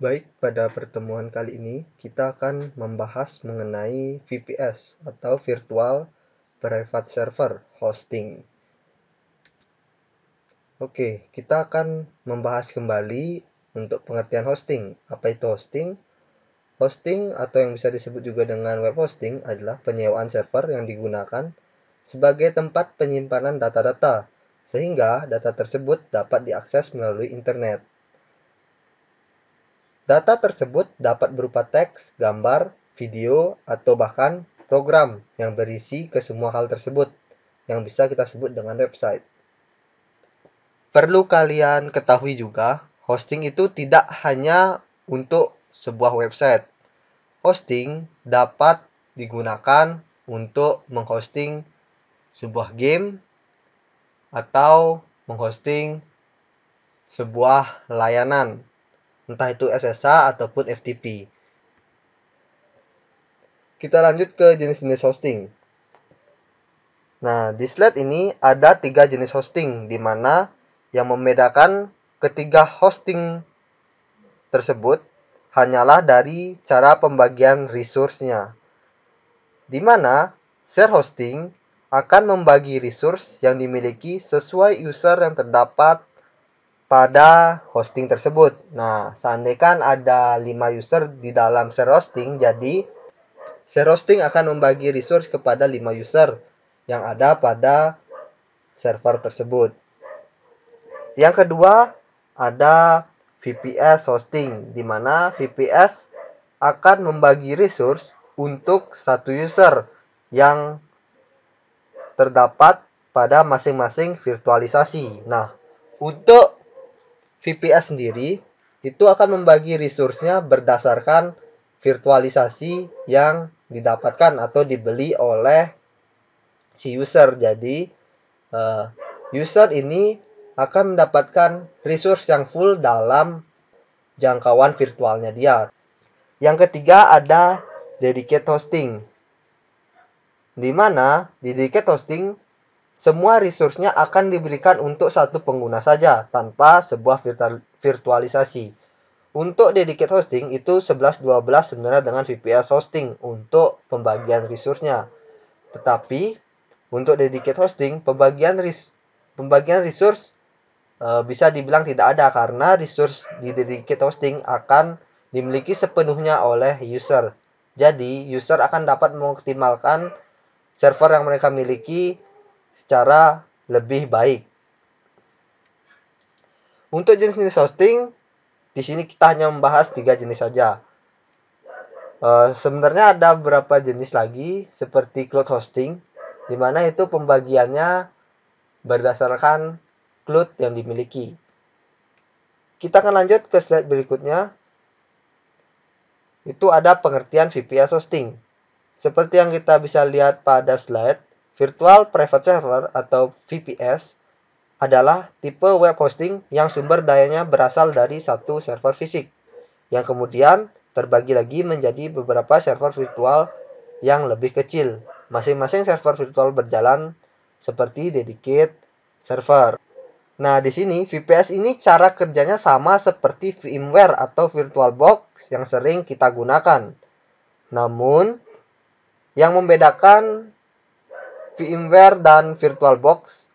Baik, pada pertemuan kali ini kita akan membahas mengenai VPS atau Virtual Private Server Hosting. Oke, kita akan membahas kembali untuk pengertian hosting. Apa itu hosting? Hosting atau yang bisa disebut juga dengan web hosting adalah penyewaan server yang digunakan sebagai tempat penyimpanan data-data, sehingga data tersebut dapat diakses melalui internet. Data tersebut dapat berupa teks, gambar, video, atau bahkan program yang berisi ke semua hal tersebut, yang bisa kita sebut dengan website. Perlu kalian ketahui juga, hosting itu tidak hanya untuk sebuah website. Hosting dapat digunakan untuk menghosting sebuah game atau menghosting sebuah layanan, entah itu SSH ataupun FTP. Kita lanjut ke jenis-jenis hosting. Nah, di slide ini ada 3 jenis hosting, di mana yang membedakan ketiga hosting tersebut hanyalah dari cara pembagian resource-nya. Di mana share hosting akan membagi resource yang dimiliki sesuai user yang terdapat pada hosting tersebut. Nah, seandainya ada 5 user di dalam share hosting, jadi share hosting akan membagi resource kepada 5 user yang ada pada server tersebut. Yang kedua, ada VPS hosting, di mana VPS akan membagi resource untuk satu user yang terdapat pada masing-masing virtualisasi. Nah, untuk VPS sendiri, itu akan membagi resource-nya berdasarkan virtualisasi yang didapatkan atau dibeli oleh si user. Jadi, user ini akan mendapatkan resource yang full dalam jangkauan virtualnya dia. Yang ketiga ada dedicated hosting, di mana di dedicated hosting semua resource-nya akan diberikan untuk satu pengguna saja tanpa sebuah virtualisasi. Untuk dedicated hosting itu 11-12 sebenarnya dengan VPS hosting untuk pembagian resource-nya. Tetapi untuk dedicated hosting pembagian resource bisa dibilang tidak ada, karena resource di dedicated hosting akan dimiliki sepenuhnya oleh user. Jadi user akan dapat mengoptimalkan server yang mereka miliki secara lebih baik. Untuk jenis-jenis hosting, di sini kita hanya membahas 3 jenis saja. Sebenarnya ada beberapa jenis lagi seperti cloud hosting, di mana itu pembagiannya berdasarkan cloud yang dimiliki. Kita akan lanjut ke slide berikutnya. Itu ada pengertian VPS hosting. Seperti yang kita bisa lihat pada slide, Virtual Private Server atau VPS adalah tipe web hosting yang sumber dayanya berasal dari satu server fisik, yang kemudian terbagi lagi menjadi beberapa server virtual yang lebih kecil. Masing-masing server virtual berjalan seperti dedicated server. Nah, di sini VPS ini cara kerjanya sama seperti VMware atau VirtualBox yang sering kita gunakan. Namun, yang membedakan VMware dan VirtualBox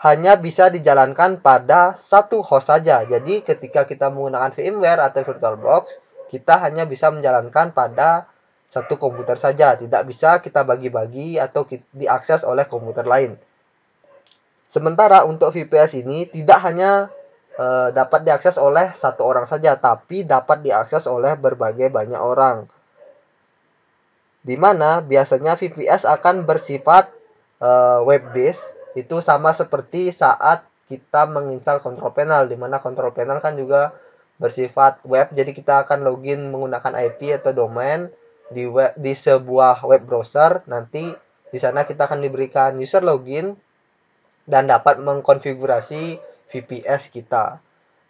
hanya bisa dijalankan pada satu host saja. Jadi, ketika kita menggunakan VMware atau VirtualBox, kita hanya bisa menjalankan pada satu komputer saja. Tidak bisa kita bagi-bagi atau diakses oleh komputer lain. Sementara untuk VPS ini tidak hanya dapat diakses oleh satu orang saja, tapi dapat diakses oleh berbagai banyak orang. Di mana biasanya VPS akan bersifat web based, itu sama seperti saat kita menginstal control panel, di mana control panel kan juga bersifat web, jadi kita akan login menggunakan IP atau domain di sebuah web browser. Nanti di sana kita akan diberikan user login dan dapat mengkonfigurasi VPS kita.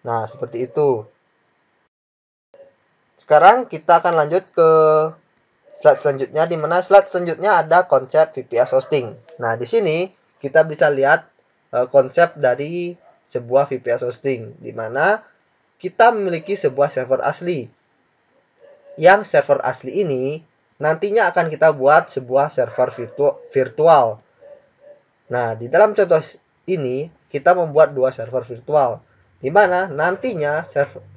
Nah, seperti itu. Sekarang kita akan lanjut ke slide selanjutnya, di mana slide selanjutnya ada konsep VPS hosting. Nah, di sini kita bisa lihat konsep dari sebuah VPS hosting, di mana kita memiliki sebuah server asli. Yang server asli ini nantinya akan kita buat sebuah server virtual. Nah, di dalam contoh ini kita membuat dua server virtual, di mana nantinya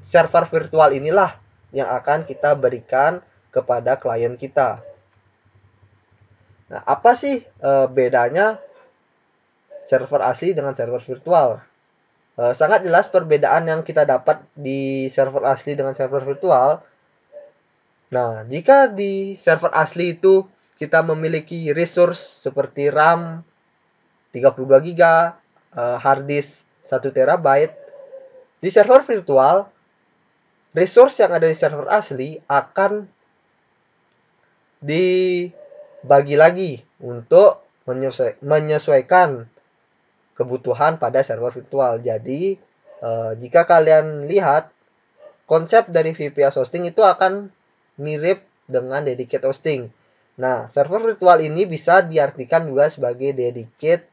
server virtual inilah yang akan kita berikan kepada klien kita. Nah, apa sih bedanya server asli dengan server virtual? Sangat jelas perbedaan yang kita dapat di server asli dengan server virtual. Nah, jika di server asli itu kita memiliki resource seperti RAM 32 GB, hard disk 1 terabyte, di server virtual, resource yang ada di server asli akan dibagi lagi untuk menyesuaikan kebutuhan pada server virtual. Jadi, jika kalian lihat, konsep dari VPS hosting itu akan mirip dengan dedicated hosting. Nah, server virtual ini bisa diartikan juga sebagai dedicated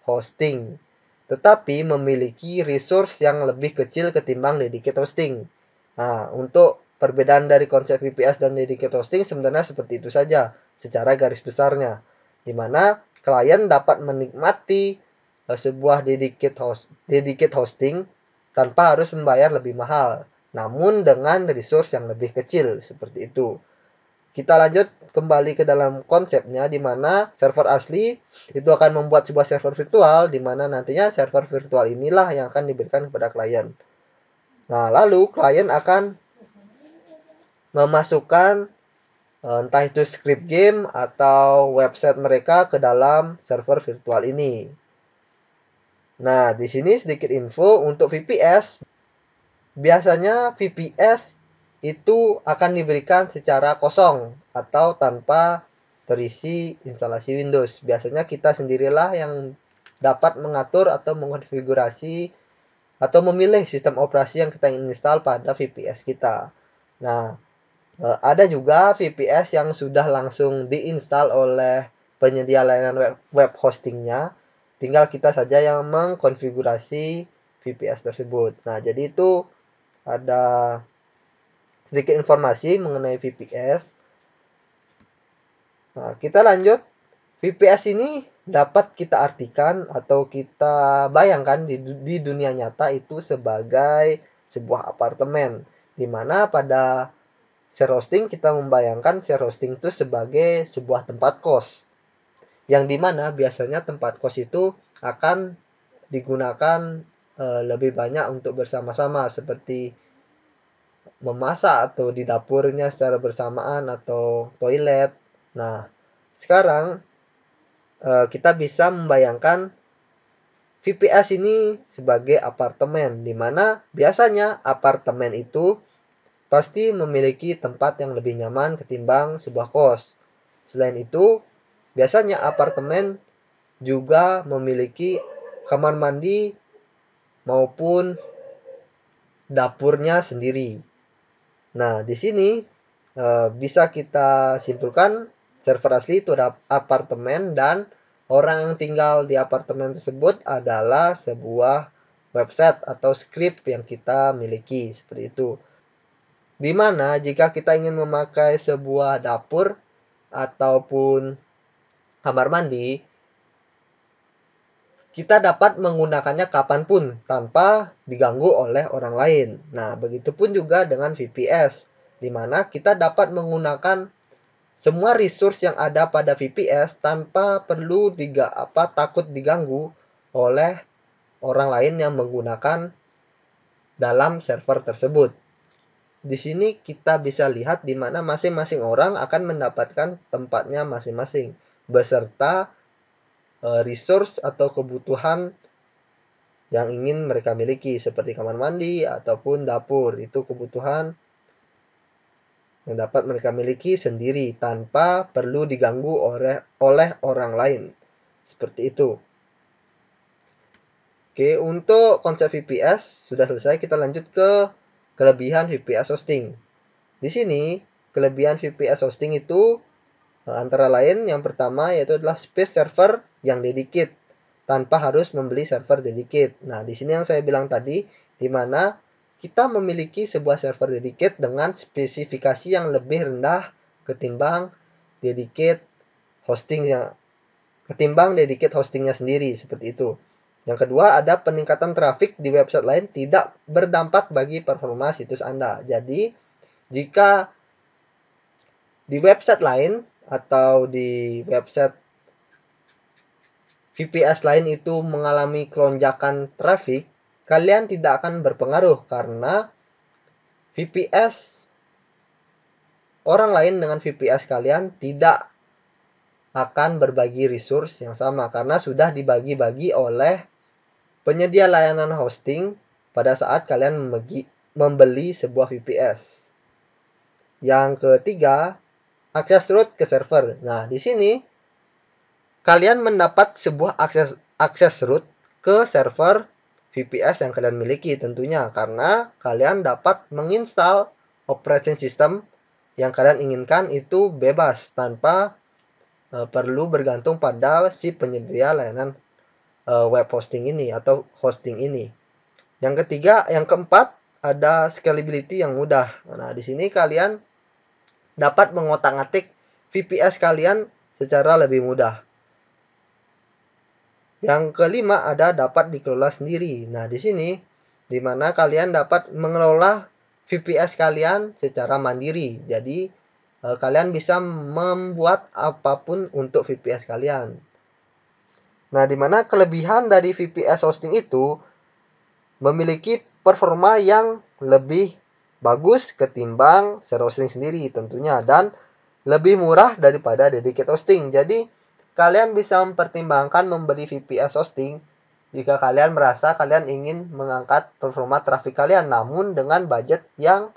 hosting, tetapi memiliki resource yang lebih kecil ketimbang dedicated hosting. Nah, untuk perbedaan dari konsep VPS dan dedicated hosting sebenarnya seperti itu saja secara garis besarnya, di mana klien dapat menikmati sebuah dedicated hosting tanpa harus membayar lebih mahal, namun dengan resource yang lebih kecil seperti itu. Kita lanjut kembali ke dalam konsepnya, di mana server asli itu akan membuat sebuah server virtual, di mana nantinya server virtual inilah yang akan diberikan kepada klien. Nah, lalu klien akan memasukkan entah itu script game atau website mereka ke dalam server virtual ini. Nah, di sini sedikit info untuk VPS. Biasanya VPS itu akan diberikan secara kosong atau tanpa terisi instalasi Windows. Biasanya kita sendirilah yang dapat mengatur atau mengkonfigurasi atau memilih sistem operasi yang kita ingin install pada VPS kita. Nah, ada juga VPS yang sudah langsung diinstal oleh penyedia layanan web hostingnya. Tinggal kita saja yang mengkonfigurasi VPS tersebut. Nah, jadi itu ada sedikit informasi mengenai VPS. Nah, kita lanjut. VPS ini dapat kita artikan atau kita bayangkan di dunia nyata itu sebagai sebuah apartemen, di mana pada share hosting kita membayangkan share hosting itu sebagai sebuah tempat kos, yang dimana biasanya tempat kos itu akan digunakan lebih banyak untuk bersama-sama, seperti memasak atau di dapurnya secara bersamaan atau toilet. Nah, sekarang kita bisa membayangkan VPS ini sebagai apartemen, di mana biasanya apartemen itu pasti memiliki tempat yang lebih nyaman ketimbang sebuah kos. Selain itu, biasanya apartemen juga memiliki kamar mandi maupun dapurnya sendiri. Nah, di sini bisa kita simpulkan server asli itu ada apartemen, dan orang yang tinggal di apartemen tersebut adalah sebuah website atau script yang kita miliki, seperti itu. Dimana jika kita ingin memakai sebuah dapur ataupun kamar mandi, kita dapat menggunakannya kapanpun tanpa diganggu oleh orang lain. Nah, begitupun juga dengan VPS, di mana kita dapat menggunakan semua resource yang ada pada VPS tanpa perlu takut diganggu oleh orang lain yang menggunakan dalam server tersebut. Di sini kita bisa lihat di mana masing-masing orang akan mendapatkan tempatnya masing-masing beserta resource atau kebutuhan yang ingin mereka miliki, seperti kamar mandi ataupun dapur. Itu kebutuhan yang dapat mereka miliki sendiri tanpa perlu diganggu oleh orang lain. Seperti itu. Oke, untuk konsep VPS sudah selesai. Kita lanjut ke kelebihan VPS hosting. Di sini, kelebihan VPS hosting itu antara lain yang pertama yaitu adalah space server yang dedicated tanpa harus membeli server dedicated. Nah, di sini yang saya bilang tadi, di mana kita memiliki sebuah server dedicated dengan spesifikasi yang lebih rendah ketimbang dedicated hostingnya sendiri, seperti itu. Yang kedua, ada peningkatan trafik di website lain tidak berdampak bagi performa situs Anda. Jadi, jika di website lain atau di website VPS lain itu mengalami kelonjakan trafik, kalian tidak akan berpengaruh karena VPS orang lain dengan VPS kalian tidak akan berbagi resource yang sama karena sudah dibagi-bagi oleh penyedia layanan hosting pada saat kalian membeli sebuah VPS. Yang ketiga, akses root ke server. Nah, di sini kalian mendapat sebuah akses root ke server VPS yang kalian miliki tentunya karena kalian dapat menginstal operating system yang kalian inginkan itu bebas tanpa perlu bergantung pada si penyedia layanan web hosting ini atau hosting ini. Yang keempat ada scalability yang mudah. Nah, di sini kalian dapat mengotak-atik VPS kalian secara lebih mudah. Yang kelima ada dapat dikelola sendiri. Nah, di sini di mana kalian dapat mengelola VPS kalian secara mandiri. Jadi kalian bisa membuat apapun untuk VPS kalian. Nah, di mana kelebihan dari VPS hosting itu memiliki performa yang lebih bagus ketimbang share hosting sendiri tentunya dan lebih murah daripada dedicated hosting. Jadi, kalian bisa mempertimbangkan membeli VPS hosting jika kalian merasa kalian ingin mengangkat performa traffic kalian namun dengan budget yang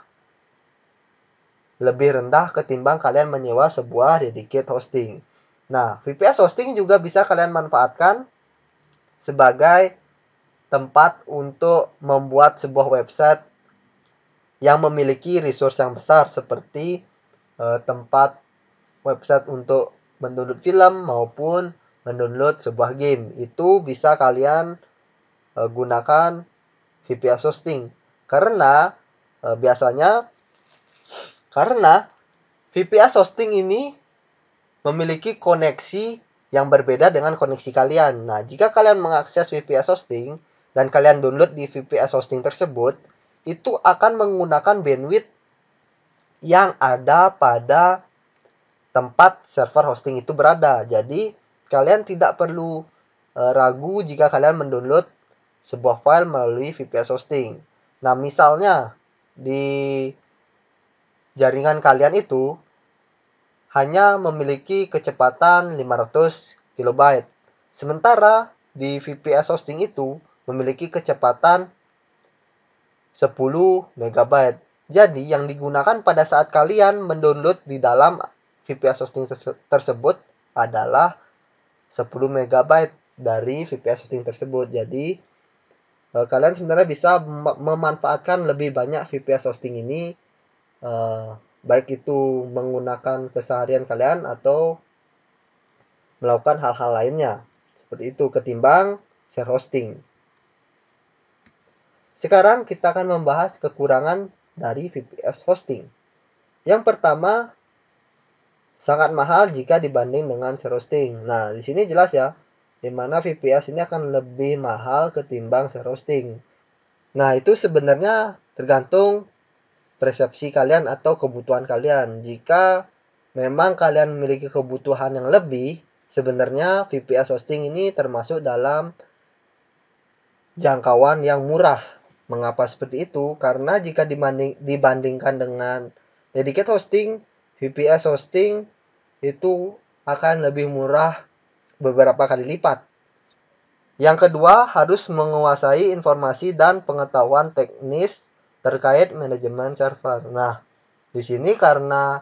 lebih rendah ketimbang kalian menyewa sebuah dedicated hosting. Nah, VPS hosting juga bisa kalian manfaatkan sebagai tempat untuk membuat sebuah website yang memiliki resource yang besar seperti tempat website untuk mendownload film maupun mendownload sebuah game. Itu bisa kalian gunakan VPS hosting karena VPS hosting ini memiliki koneksi yang berbeda dengan koneksi kalian. Nah, jika kalian mengakses VPS hosting dan kalian download di VPS hosting tersebut, itu akan menggunakan bandwidth yang ada pada tempat server hosting itu berada. Jadi, kalian tidak perlu ragu jika kalian mendownload sebuah file melalui VPS hosting. Nah, misalnya di jaringan kalian itu hanya memiliki kecepatan 500 KB. Sementara di VPS hosting itu memiliki kecepatan 10 MB. Jadi yang digunakan pada saat kalian mendownload di dalam VPS hosting tersebut adalah 10 MB dari VPS hosting tersebut. Jadi kalian sebenarnya bisa memanfaatkan lebih banyak VPS hosting ini baik itu menggunakan keseharian kalian atau melakukan hal-hal lainnya seperti itu ketimbang share hosting. Sekarang kita akan membahas kekurangan dari VPS hosting. Yang pertama, sangat mahal jika dibanding dengan share hosting. Nah, di sini jelas ya, di mana VPS ini akan lebih mahal ketimbang share hosting. Nah, itu sebenarnya tergantung persepsi kalian atau kebutuhan kalian. Jika memang kalian memiliki kebutuhan yang lebih, sebenarnya VPS hosting ini termasuk dalam jangkauan yang murah. Mengapa seperti itu? Karena jika dibandingkan dengan dedicated hosting, VPS hosting itu akan lebih murah beberapa kali lipat. Yang kedua, harus menguasai informasi dan pengetahuan teknis terkait manajemen server. Nah, di sini karena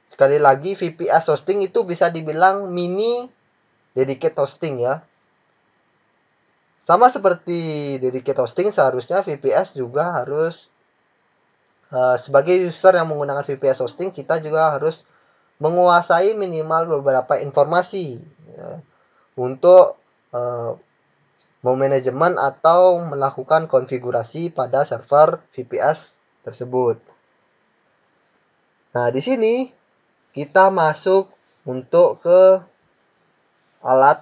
sekali lagi VPS hosting itu bisa dibilang mini dedicated hosting ya. Sama seperti dedicated hosting, seharusnya VPS juga harus sebagai user yang menggunakan VPS hosting, kita juga harus menguasai minimal beberapa informasi ya, untuk memanajemen atau melakukan konfigurasi pada server VPS tersebut. Nah, di sini kita masuk untuk ke alat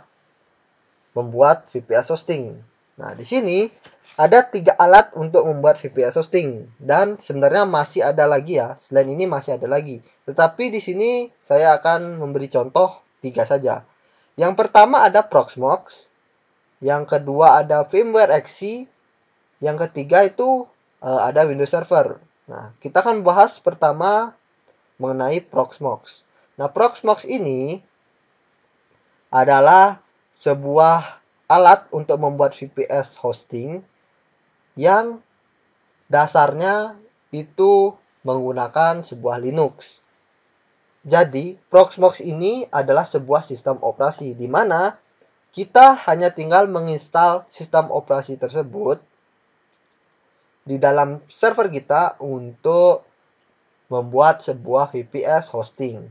membuat VPS hosting. Nah, di sini ada 3 alat untuk membuat VPS hosting, dan sebenarnya masih ada lagi ya. Selain ini masih ada lagi. Tetapi di sini saya akan memberi contoh 3 saja. Yang pertama ada Proxmox, yang kedua ada VMware XC, yang ketiga itu ada Windows Server. Nah, kita akan bahas pertama mengenai Proxmox. Nah, Proxmox ini adalah sebuah alat untuk membuat VPS hosting yang dasarnya itu menggunakan sebuah Linux. Jadi, Proxmox ini adalah sebuah sistem operasi di mana kita hanya tinggal menginstal sistem operasi tersebut di dalam server kita untuk membuat sebuah VPS hosting.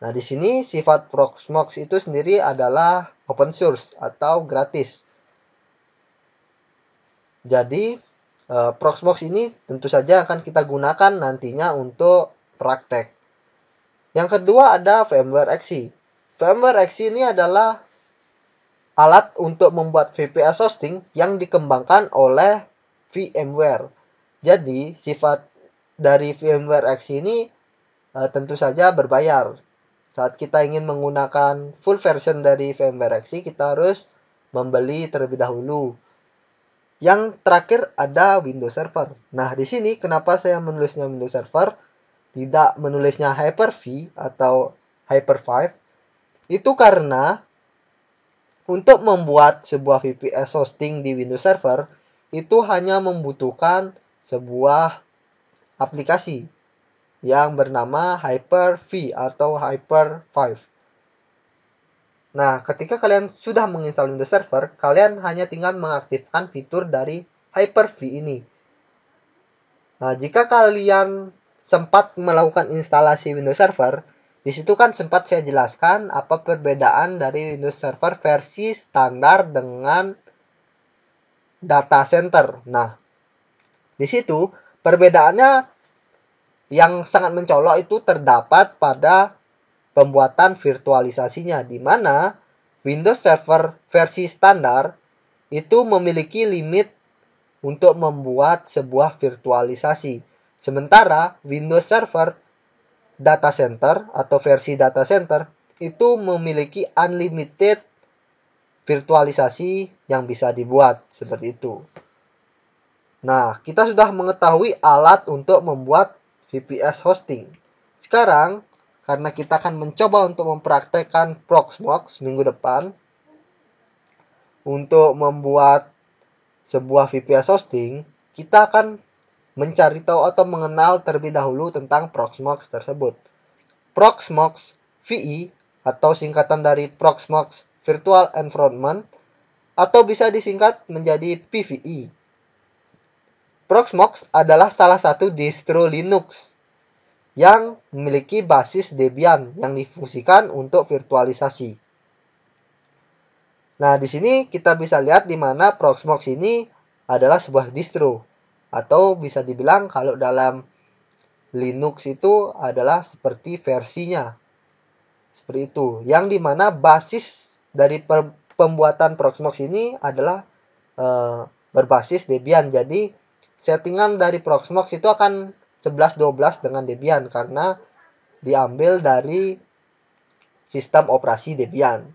Nah, di sini sifat Proxmox itu sendiri adalah open source atau gratis. Jadi, Proxmox ini tentu saja akan kita gunakan nantinya untuk praktek. Yang kedua ada VMware XC. VMware XC ini adalah alat untuk membuat VPS hosting yang dikembangkan oleh VMware. Jadi, sifat dari VMware XC ini tentu saja berbayar. Saat kita ingin menggunakan full version dari VMware XC, kita harus membeli terlebih dahulu. Yang terakhir ada Windows Server. Nah, di sini kenapa saya menulisnya Windows Server, tidak menulisnya Hyper-V atau Hyper-V? Itu karena untuk membuat sebuah VPS hosting di Windows Server, itu hanya membutuhkan sebuah aplikasi yang bernama Hyper-V atau Hyper-V. Nah, ketika kalian sudah menginstal Windows Server, kalian hanya tinggal mengaktifkan fitur dari Hyper-V ini. Nah, jika kalian sempat melakukan instalasi Windows Server, di situ kan sempat saya jelaskan apa perbedaan dari Windows Server versi standar dengan data center. Nah, di situ perbedaannya yang sangat mencolok itu terdapat pada pembuatan virtualisasinya, di mana Windows Server versi standar itu memiliki limit untuk membuat sebuah virtualisasi. Sementara Windows Server Data Center atau versi Data Center itu memiliki unlimited virtualisasi yang bisa dibuat seperti itu. Nah, kita sudah mengetahui alat untuk membuat VPS hosting. Sekarang, karena kita akan mencoba untuk mempraktekkan Proxmox minggu depan untuk membuat sebuah VPS hosting, kita akan mencari tahu atau mengenal terlebih dahulu tentang Proxmox tersebut. Proxmox VE atau singkatan dari Proxmox Virtual Environment atau bisa disingkat menjadi PVE. Proxmox adalah salah satu distro Linux yang memiliki basis Debian yang difungsikan untuk virtualisasi. Nah, di sini kita bisa lihat di mana Proxmox ini adalah sebuah distro, atau bisa dibilang kalau dalam Linux itu adalah seperti versinya. Seperti itu. Yang dimana basis dari pembuatan Proxmox ini adalah berbasis Debian. Jadi, settingan dari Proxmox itu akan 11-12 dengan Debian karena diambil dari sistem operasi Debian,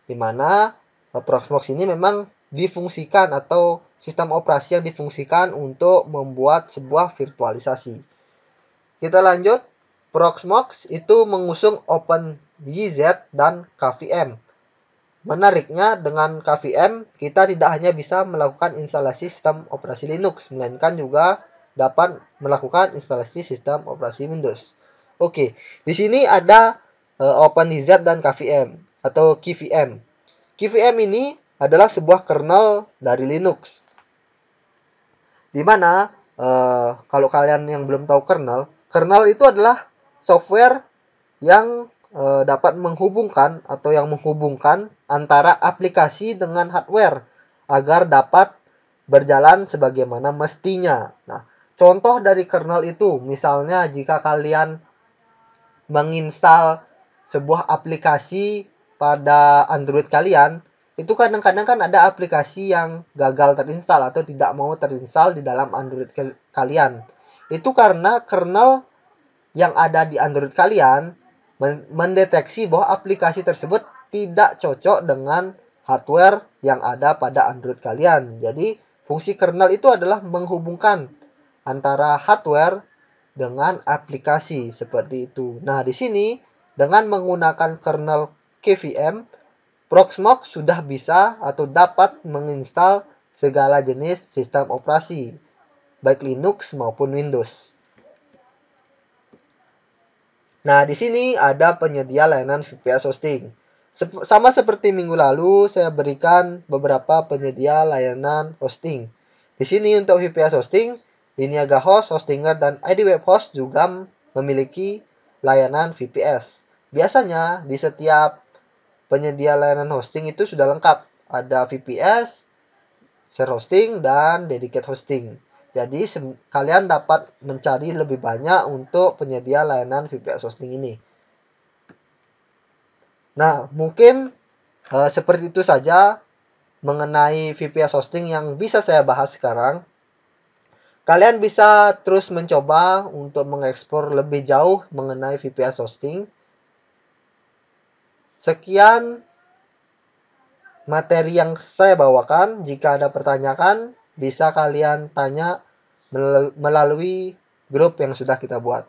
di mana Proxmox ini memang difungsikan atau sistem operasi yang difungsikan untuk membuat sebuah virtualisasi. Kita lanjut. Proxmox itu mengusung OpenYZ dan KVM. Menariknya, dengan KVM kita tidak hanya bisa melakukan instalasi sistem operasi Linux, melainkan juga dapat melakukan instalasi sistem operasi Windows. Oke, di sini ada OpenYZ dan KVM atau KVM. KVM ini adalah sebuah kernel dari Linux. Di mana kalau kalian yang belum tahu kernel itu adalah software yang dapat menghubungkan atau yang menghubungkan antara aplikasi dengan hardware agar dapat berjalan sebagaimana mestinya. Nah, contoh dari kernel itu, misalnya jika kalian menginstal sebuah aplikasi pada Android kalian, itu kadang-kadang kan ada aplikasi yang gagal terinstall atau tidak mau terinstall di dalam Android kalian. Itu karena kernel yang ada di Android kalian mendeteksi bahwa aplikasi tersebut tidak cocok dengan hardware yang ada pada Android kalian. Jadi, fungsi kernel itu adalah menghubungkan antara hardware dengan aplikasi seperti itu. Nah, di sini dengan menggunakan kernel KVM, Proxmox sudah bisa atau dapat menginstal segala jenis sistem operasi, baik Linux maupun Windows. Nah, di sini ada penyedia layanan VPS hosting. Sama seperti minggu lalu, saya berikan beberapa penyedia layanan hosting. Di sini untuk VPS hosting, Liniaga Host, Hostinger, dan ID Web Host juga memiliki layanan VPS. Biasanya di setiap penyedia layanan hosting itu sudah lengkap. Ada VPS, share hosting, dan dedicated hosting. Jadi kalian dapat mencari lebih banyak untuk penyedia layanan VPS hosting ini. Nah, mungkin seperti itu saja mengenai VPS hosting yang bisa saya bahas sekarang. Kalian bisa terus mencoba untuk mengeksplor lebih jauh mengenai VPS hosting. Sekian materi yang saya bawakan. Jika ada pertanyaan, bisa kalian tanya melalui grup yang sudah kita buat.